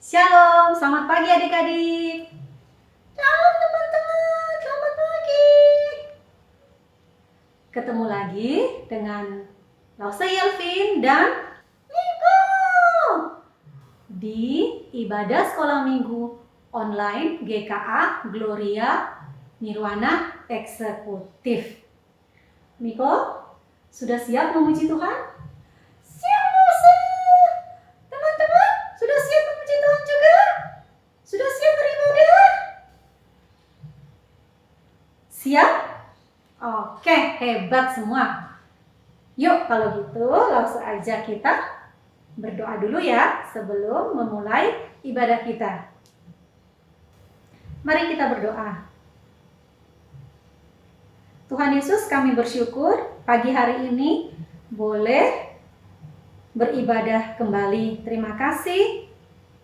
Shalom, selamat pagi adik-adik. Shalom teman-teman, selamat pagi. Ketemu lagi dengan Lause Yelvin dan Niko di ibadah sekolah minggu online GKA Gloria Nirwana Eksekutif. Niko, sudah siap memuji Tuhan? Siap, Lause. Teman-teman, sudah siap memuji Tuhan juga? Sudah siap beribadah? Siap? Oke, hebat semua. Yuk, kalau gitu langsung aja kita berdoa dulu ya sebelum memulai ibadah kita. Mari kita berdoa. Tuhan Yesus, kami bersyukur pagi hari ini boleh beribadah kembali. Terima kasih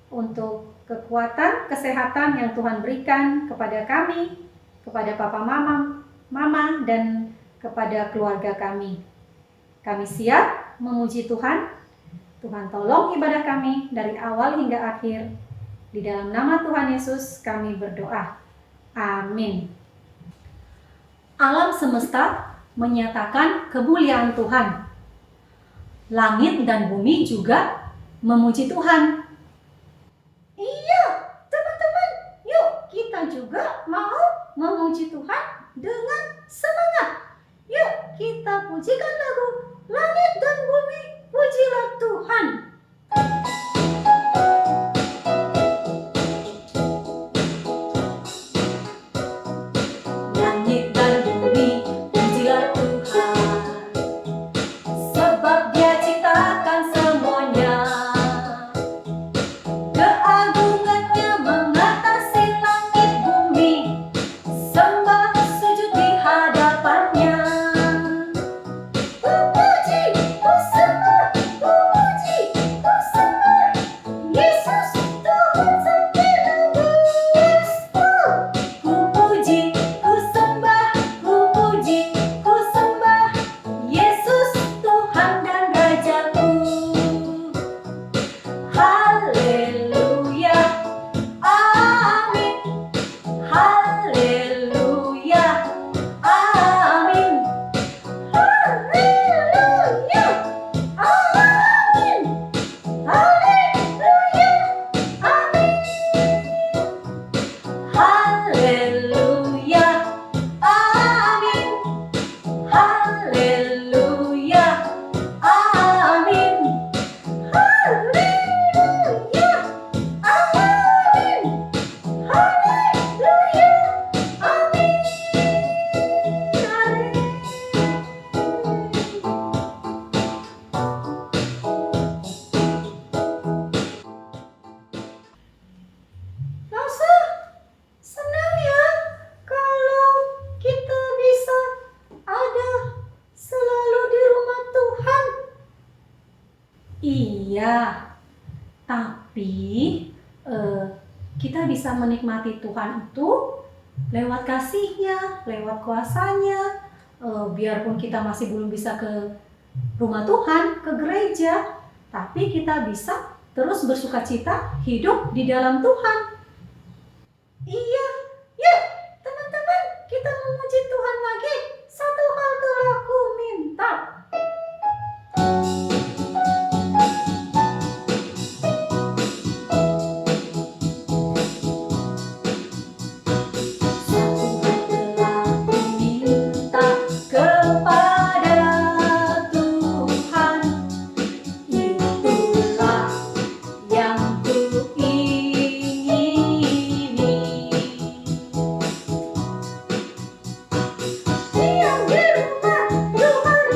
untuk kekuatan, kesehatan yang Tuhan berikan kepada kami, kepada Papa Mama, dan kepada keluarga kami. Kami siap memuji Tuhan. Tuhan tolong ibadah kami dari awal hingga akhir. Di dalam nama Tuhan Yesus kami berdoa. Amin. Alam semesta menyatakan kemuliaan Tuhan. Langit dan bumi juga memuji Tuhan. Iya, teman-teman, yuk kita juga mau memuji Tuhan dengan semangat. Yuk kita pujikan lagu Langit dan Bumi, Pujilah Tuhan. Langit dan bumi, pujilah Tuhan, sebab Dia ciptakan semuanya. Keagungannya mengatasi langit bumi, sembah sujud di hadapannya. Ku puji, ku sembah, ku puji, ku sembah, Yesus Tuhan Sang Penebus. Ku puji, ku sembah, ku puji, ku sembah, Yesus Tuhan dan Rajaku. Haleluya, amin. Haleluya, amin. Haleluya, amin. Haleluya, amin. Haleluya, amin. Haleluya, amin. Haleluya, amin. Haleluya, amin. Lause, senang ya kalau kita bisa ada selalu di rumah Tuhan. Iya, tapi kita bisa menikmati Tuhan itu lewat kasih-Nya, lewat kuasa-Nya. Biarpun kita masih belum bisa ke rumah Tuhan, ke gereja, tapi kita bisa terus bersukacita hidup di dalam Tuhan. Iya, yuk teman-teman, kita memuji Tuhan lagi. Satu hal telah ku minta. Satu hal telah ku minta kepada Tuhan, itulah yang ku ingini. Diam di rumah Tuhan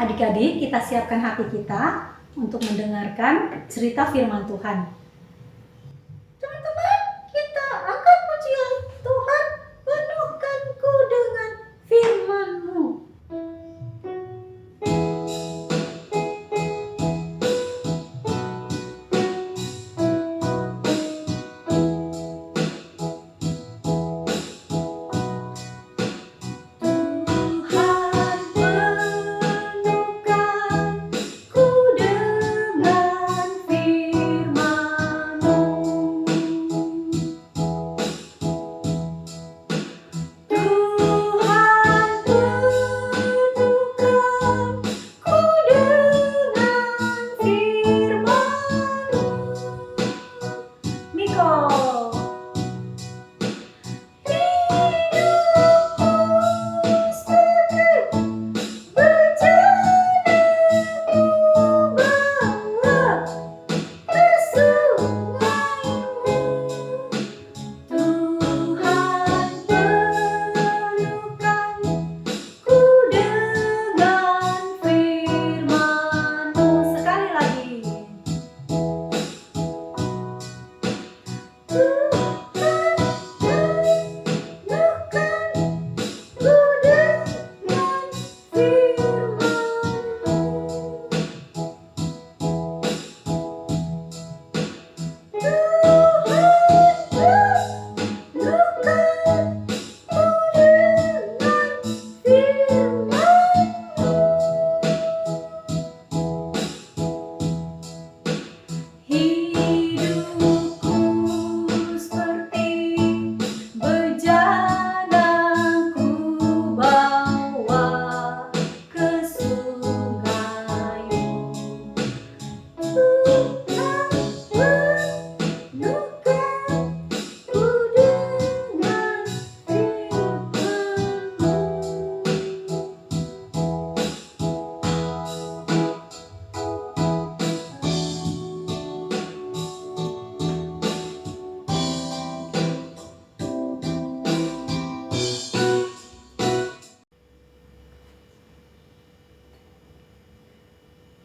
Adik-adik, kita siapkan hati kita untuk mendengarkan cerita firman Tuhan. Teman-teman, kita akan pujian Tuhan, penuhkanku dengan firman-Mu.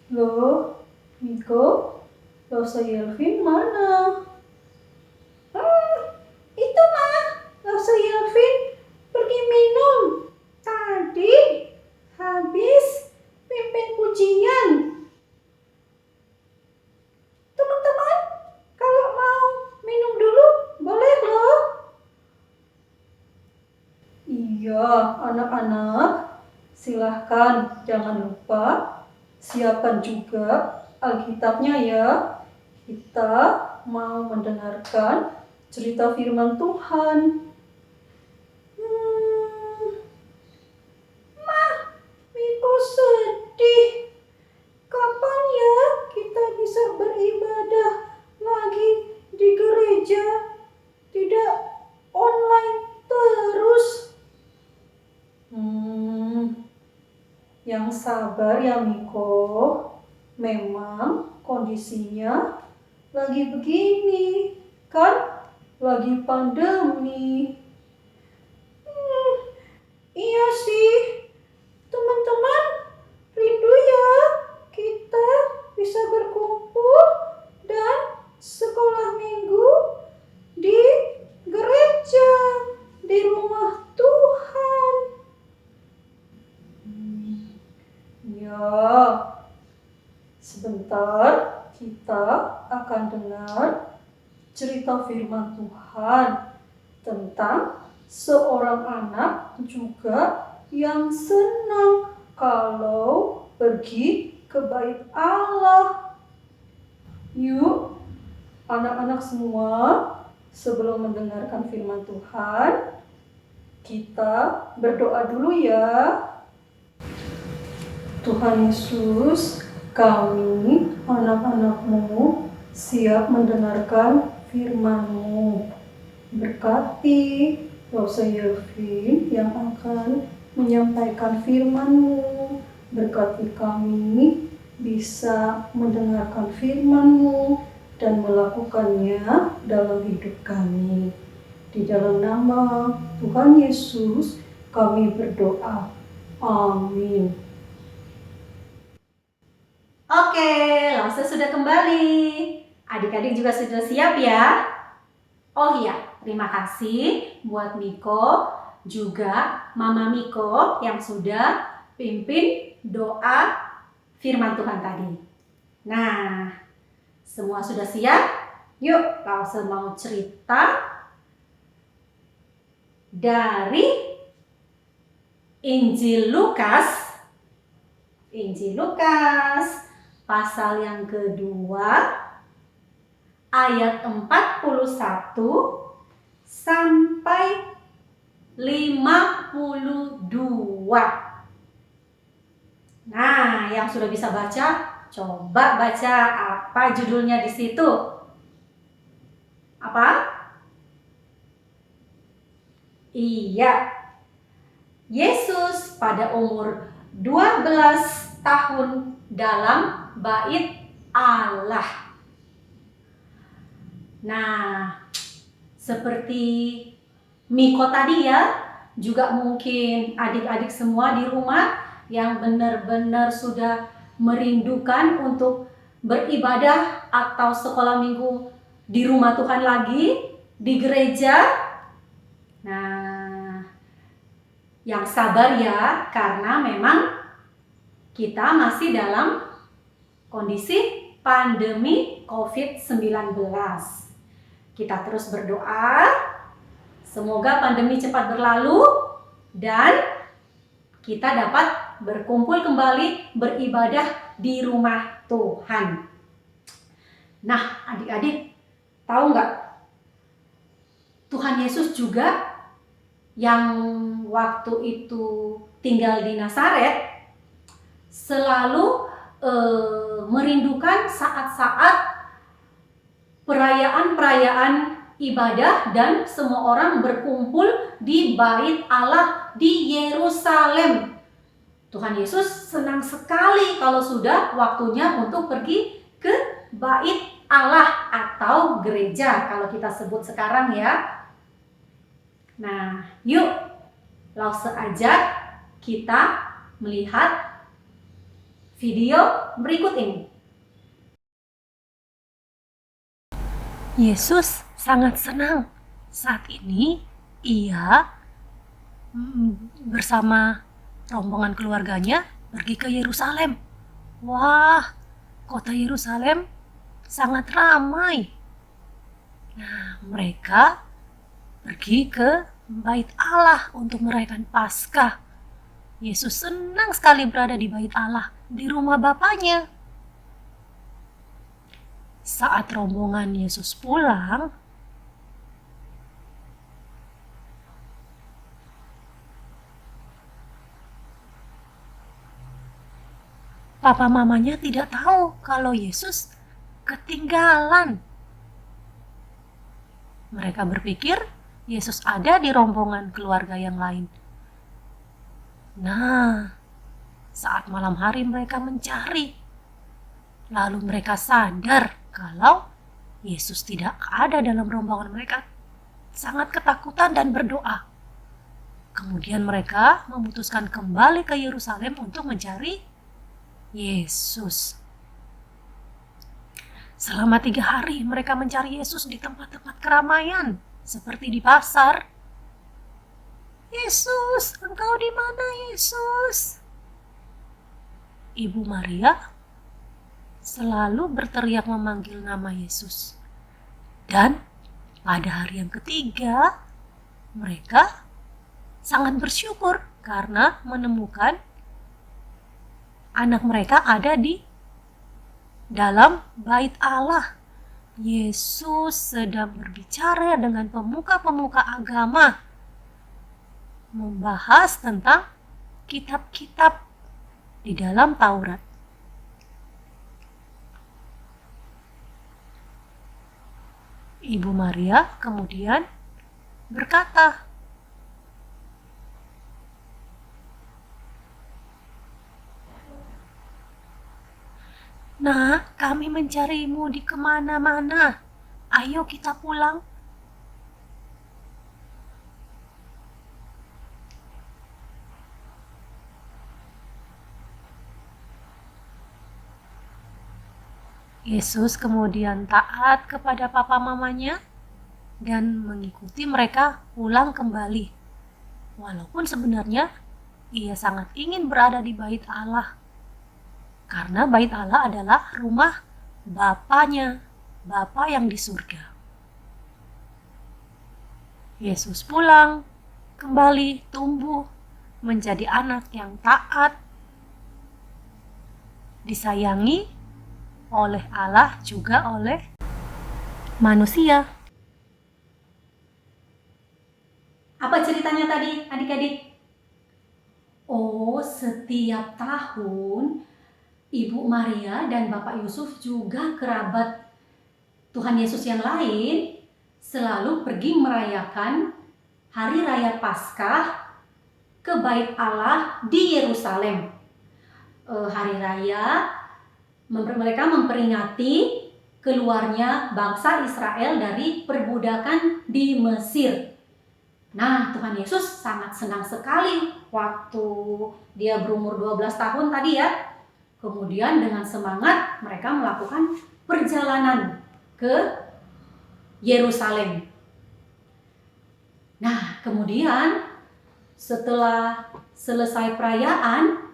Loh, Miko, Rosa Yelvin mana? Itu mah, Rosa Yelvin pergi minum. Tadi habis pimpin pujian. Teman-teman, kalau mau minum dulu, boleh loh. Iya, anak-anak, silahkan jangan lupa siapkan juga Alkitabnya ya. Kita mau mendengarkan cerita firman Tuhan. Mah, Miko sedih. Kapan ya kita bisa beribadah lagi di gereja? Tidak online terus. Yang sabar ya Miko, memang kondisinya lagi begini, kan? Lagi pandemi. Iya sih, teman-teman, rindu ya kita bisa berkumpul dan sekolah minggu di gereja, di rumah Tuhan. Ya, sebentar kita akan dengar cerita firman Tuhan tentang seorang anak juga yang senang kalau pergi ke bait Allah. Yuk, anak-anak semua, sebelum mendengarkan firman Tuhan, kita berdoa dulu ya. Tuhan Yesus, kami anak-anak-Mu siap mendengarkan firman-Mu. Berkati Rosa Yelvin yang akan menyampaikan firman-Mu. Berkati kami bisa mendengarkan firman-Mu dan melakukannya dalam hidup kami. Di dalam nama Tuhan Yesus kami berdoa. Amin. Oke, Lause sudah kembali. Adik-adik juga sudah siap ya? Oh iya, terima kasih buat Miko, juga Mama Miko yang sudah pimpin doa firman Tuhan tadi. Nah, semua sudah siap? Yuk, Lause mau cerita dari Injil Lukas. Injil Lukas pasal yang kedua ayat 41 sampai 52. Nah, yang sudah bisa baca, coba baca apa judulnya di situ? Apa? Iya. Yesus pada umur 12 tahun dalam bait Allah. Nah, seperti Miko tadi ya, juga mungkin adik-adik semua di rumah yang benar-benar sudah merindukan untuk beribadah atau sekolah minggu di rumah Tuhan lagi, di gereja. Nah, yang sabar ya, karena memang kita masih dalam kondisi pandemi COVID-19. Kita terus berdoa, semoga pandemi cepat berlalu dan kita dapat berkumpul kembali beribadah di rumah Tuhan. Nah, adik-adik, tahu nggak? Tuhan Yesus juga yang waktu itu tinggal di Nazaret selalu merindukan saat-saat perayaan-perayaan ibadah dan semua orang berkumpul di bait Allah di Yerusalem. Tuhan Yesus senang sekali kalau sudah waktunya untuk pergi ke bait Allah atau gereja kalau kita sebut sekarang ya. Nah, yuk langsung aja kita melihat video berikut ini. Yesus sangat senang saat ini ia bersama rombongan keluarganya pergi ke Yerusalem. Wah, kota Yerusalem sangat ramai. Nah, mereka pergi ke bait Allah untuk merayakan Paskah. Yesus senang sekali berada di bait Allah, di rumah Bapaknya. Saat rombongan Yesus pulang, papa mamanya tidak tahu kalau Yesus ketinggalan. Mereka berpikir Yesus ada di rombongan keluarga yang lain. Nah, saat malam hari mereka mencari. Lalu mereka sadar kalau Yesus tidak ada dalam rombongan mereka. Sangat ketakutan dan berdoa. Kemudian mereka memutuskan kembali ke Yerusalem untuk mencari Yesus. Selama 3 hari mereka mencari Yesus di tempat-tempat keramaian, seperti di pasar. Yesus, engkau di mana Yesus? Ibu Maria selalu berteriak memanggil nama Yesus. Dan pada hari yang ketiga, mereka sangat bersyukur karena menemukan anak mereka ada di dalam bait Allah. Yesus sedang berbicara dengan pemuka-pemuka agama, membahas tentang kitab-kitab di dalam Taurat. Ibu Maria kemudian berkata, "Nah, kami mencarimu di kemana-mana. Ayo kita pulang." Yesus kemudian taat kepada papa mamanya dan mengikuti mereka pulang kembali. Walaupun sebenarnya ia sangat ingin berada di bait Allah. Karena bait Allah adalah rumah Bapanya, Bapa yang di surga. Yesus pulang, kembali tumbuh menjadi anak yang taat, disayangi oleh Allah juga oleh manusia. Apa ceritanya tadi adik-adik? Oh, setiap tahun Ibu Maria dan Bapak Yusuf juga kerabat Tuhan Yesus yang lain selalu pergi merayakan Hari Raya Paskah ke Bait Allah di Yerusalem. Hari Raya mereka memperingati keluarnya bangsa Israel dari perbudakan di Mesir. Nah, Tuhan Yesus sangat senang sekali waktu dia berumur 12 tahun tadi ya. Kemudian dengan semangat mereka melakukan perjalanan ke Yerusalem. Nah, kemudian setelah selesai perayaan,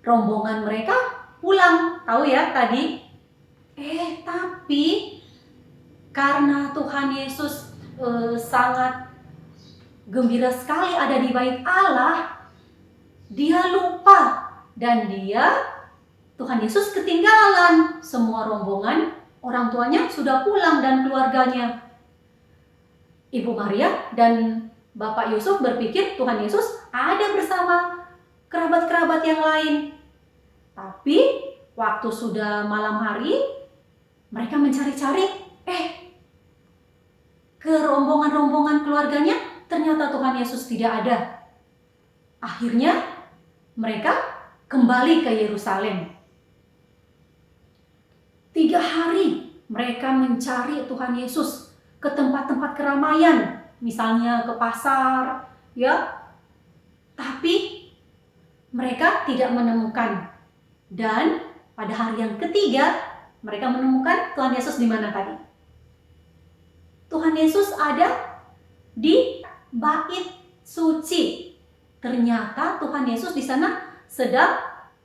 rombongan mereka pulang. Tahu ya tadi? Tapi karena Tuhan Yesus sangat gembira sekali ada di bait Allah, dia lupa dan Tuhan Yesus ketinggalan. Semua rombongan orang tuanya sudah pulang dan keluarganya. Ibu Maria dan Bapak Yusuf berpikir Tuhan Yesus ada bersama kerabat-kerabat yang lain. Tapi waktu sudah malam hari, mereka mencari-cari, ke rombongan-rombongan keluarganya ternyata Tuhan Yesus tidak ada. Akhirnya mereka kembali ke Yerusalem. 3 hari mereka mencari Tuhan Yesus ke tempat-tempat keramaian, misalnya ke pasar, ya. Tapi mereka tidak menemukan. Dan pada hari yang ketiga, mereka menemukan Tuhan Yesus di mana tadi? Tuhan Yesus ada di bait suci. Ternyata Tuhan Yesus di sana sedang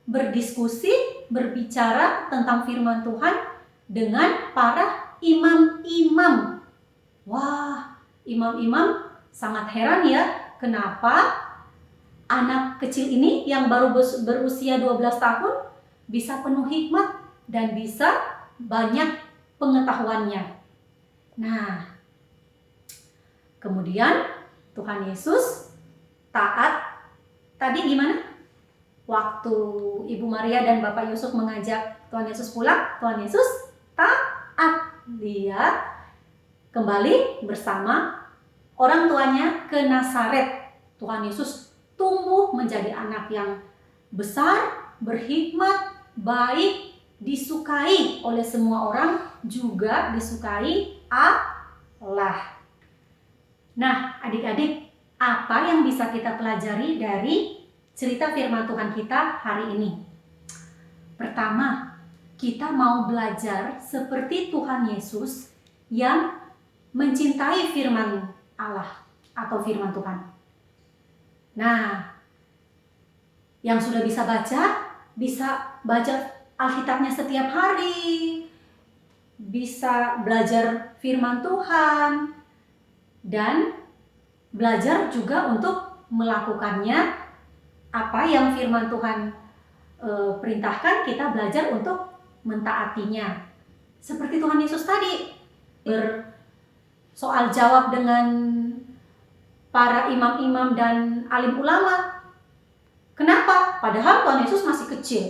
berdiskusi, berbicara tentang firman Tuhan dengan para imam-imam. Wah, imam-imam sangat heran ya, kenapa anak kecil ini yang baru berusia 12 tahun bisa penuh hikmat dan bisa banyak pengetahuannya. Nah, kemudian Tuhan Yesus taat. Tadi gimana? Waktu Ibu Maria dan Bapak Yusuf mengajak Tuhan Yesus pulang, Tuhan Yesus taat. Dia kembali bersama orang tuanya ke Nazaret. Tuhan Yesus tumbuh menjadi anak yang besar, berhikmat, baik, disukai oleh semua orang, juga disukai Allah. Nah, adik-adik, apa yang bisa kita pelajari dari cerita firman Tuhan kita hari ini? Pertama, kita mau belajar seperti Tuhan Yesus yang mencintai firman Allah atau firman Tuhan. Nah, yang sudah bisa baca Alkitabnya setiap hari, bisa belajar firman Tuhan, dan belajar juga untuk melakukannya. Apa yang firman Tuhan perintahkan, kita belajar untuk mentaatinya. Seperti Tuhan Yesus tadi bersoal jawab dengan para imam-imam dan alim ulama. Kenapa? Padahal Tuhan Yesus masih kecil.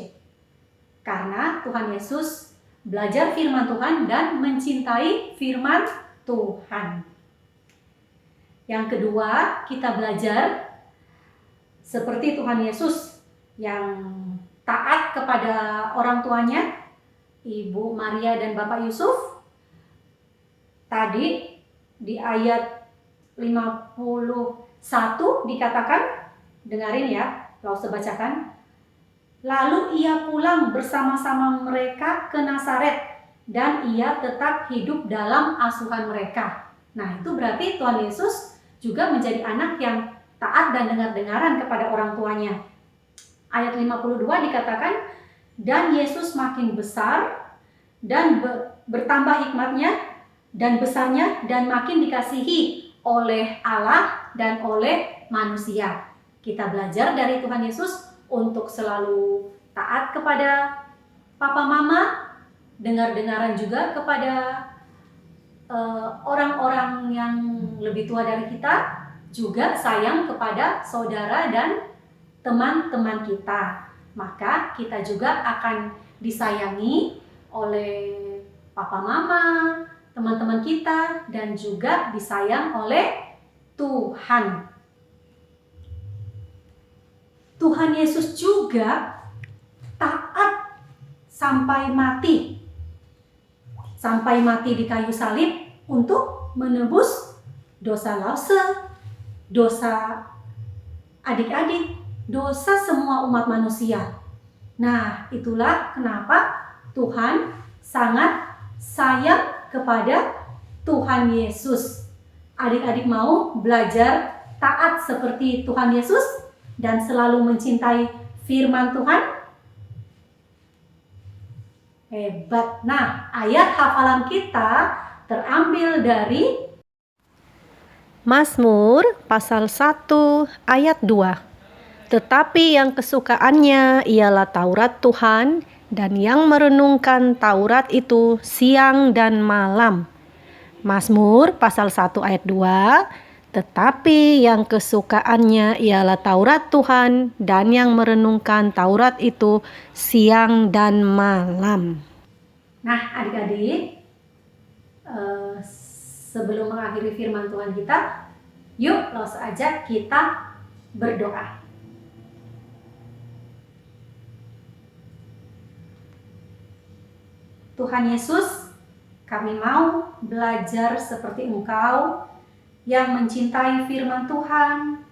Karena Tuhan Yesus belajar firman Tuhan dan mencintai firman Tuhan. Yang kedua, kita belajar seperti Tuhan Yesus yang taat kepada orang tuanya, Ibu Maria dan Bapak Yusuf. Tadi di ayat 51 dikatakan, dengarin ya, kalau saya bacakan. Lalu ia pulang bersama-sama mereka ke Nazaret dan ia tetap hidup dalam asuhan mereka. Nah, itu berarti Tuhan Yesus juga menjadi anak yang taat dan dengar-dengaran kepada orang tuanya. Ayat 52 dikatakan, dan Yesus makin besar dan bertambah hikmatnya dan besarnya dan makin dikasihi oleh Allah dan oleh manusia. Kita belajar dari Tuhan Yesus untuk selalu taat kepada papa mama, dengar-dengaran juga kepada orang-orang yang lebih tua dari kita, juga sayang kepada saudara dan teman-teman kita. Maka kita juga akan disayangi oleh papa mama, teman-teman kita, dan juga disayang oleh Tuhan. Tuhan Yesus juga taat sampai mati. Sampai mati di kayu salib untuk menebus dosa Lause, dosa adik-adik, dosa semua umat manusia. Nah, itulah kenapa Tuhan sangat sayang kepada Tuhan Yesus. Adik-adik mau belajar taat seperti Tuhan Yesus dan selalu mencintai firman Tuhan? Hebat. Nah, ayat hafalan kita terambil dari Mazmur pasal 1 ayat 2. Tetapi yang kesukaannya ialah Taurat Tuhan, dan yang merenungkan Taurat itu siang dan malam. Mazmur pasal 1 ayat 2. Tetapi yang kesukaannya ialah Taurat Tuhan, dan yang merenungkan Taurat itu siang dan malam. Nah, adik-adik, sebelum mengakhiri firman Tuhan kita, yuk langsung aja kita berdoa. Tuhan Yesus, kami mau belajar seperti Engkau yang mencintai firman Tuhan,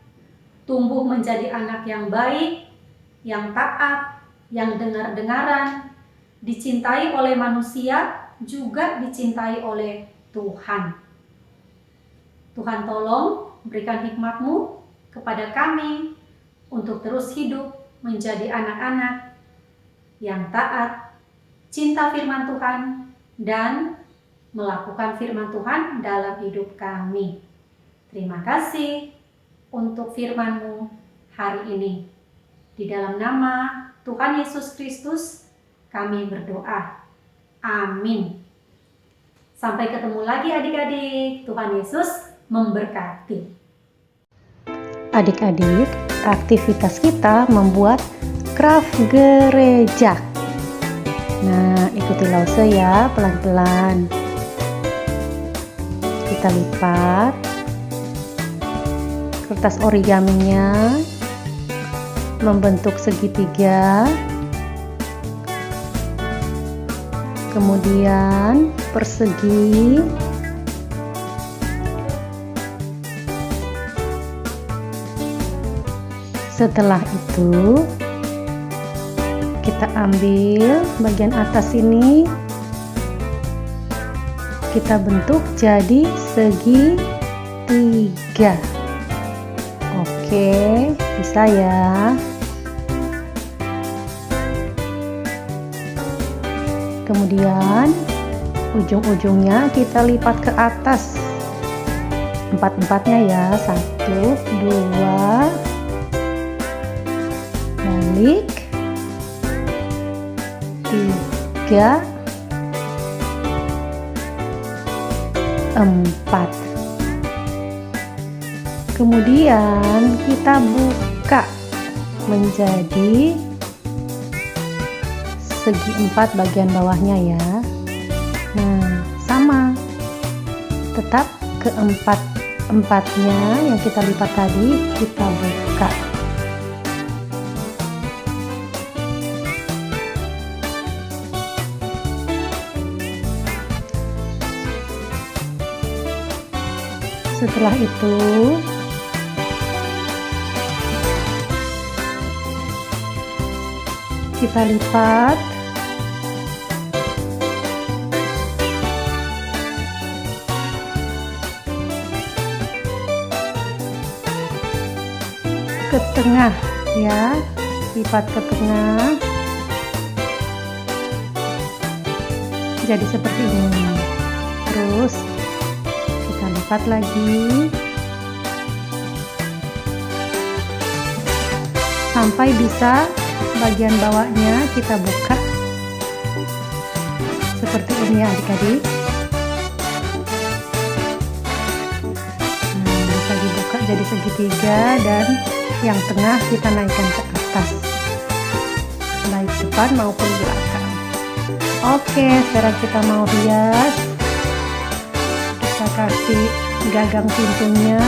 tumbuh menjadi anak yang baik, yang taat, yang dengar-dengaran, dicintai oleh manusia, juga dicintai oleh Tuhan. Tuhan tolong berikan hikmat-Mu kepada kami untuk terus hidup menjadi anak-anak yang taat, cinta firman Tuhan, dan melakukan firman Tuhan dalam hidup kami. Terima kasih untuk firman-Mu hari ini. Di dalam nama Tuhan Yesus Kristus kami berdoa. Amin. Sampai ketemu lagi adik-adik. Tuhan Yesus memberkati. Adik-adik, aktivitas kita membuat craft gereja. Nah, ikuti Lause ya, pelan-pelan. Kita lipat kertas origaminya, membentuk segitiga, kemudian persegi, setelah itu kita ambil bagian atas ini, kita bentuk jadi segitiga. Oke, bisa ya. Kemudian ujung-ujungnya kita lipat ke atas, empat-empatnya ya, 1, 2, balik, 3, 4. Kemudian kita buka menjadi segi 4 bagian bawahnya ya. Nah, sama, tetap keempat-empatnya yang kita lipat tadi kita buka. Setelah itu Kita lipat. Ke tengah ya, lipat ke tengah. Jadi seperti ini. Terus kita lipat lagi sampai bisa bagian bawahnya kita buka seperti ini ya adik-adik. Bisa dibuka jadi segitiga dan yang tengah kita naikkan ke atas, baik depan maupun belakang. Oke, sekarang kita mau hias. Kita kasih gagang pintunya,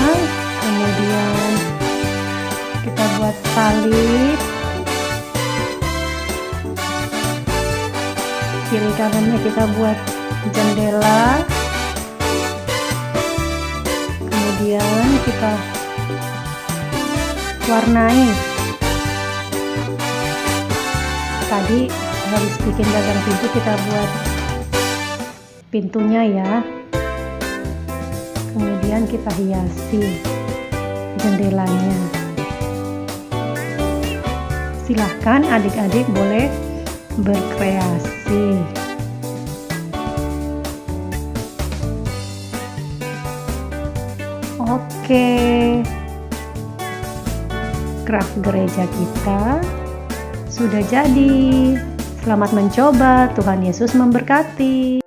kemudian kita buat salib. Kiri kanannya kita buat jendela. Kemudian kita warnai. Tadi habis bikin gagang pintu, kita buat pintunya ya. Kemudian kita hiasi jendelanya. Silahkan adik-adik boleh berkreasi. Oke, craft gereja kita sudah jadi. Selamat mencoba, Tuhan Yesus memberkati.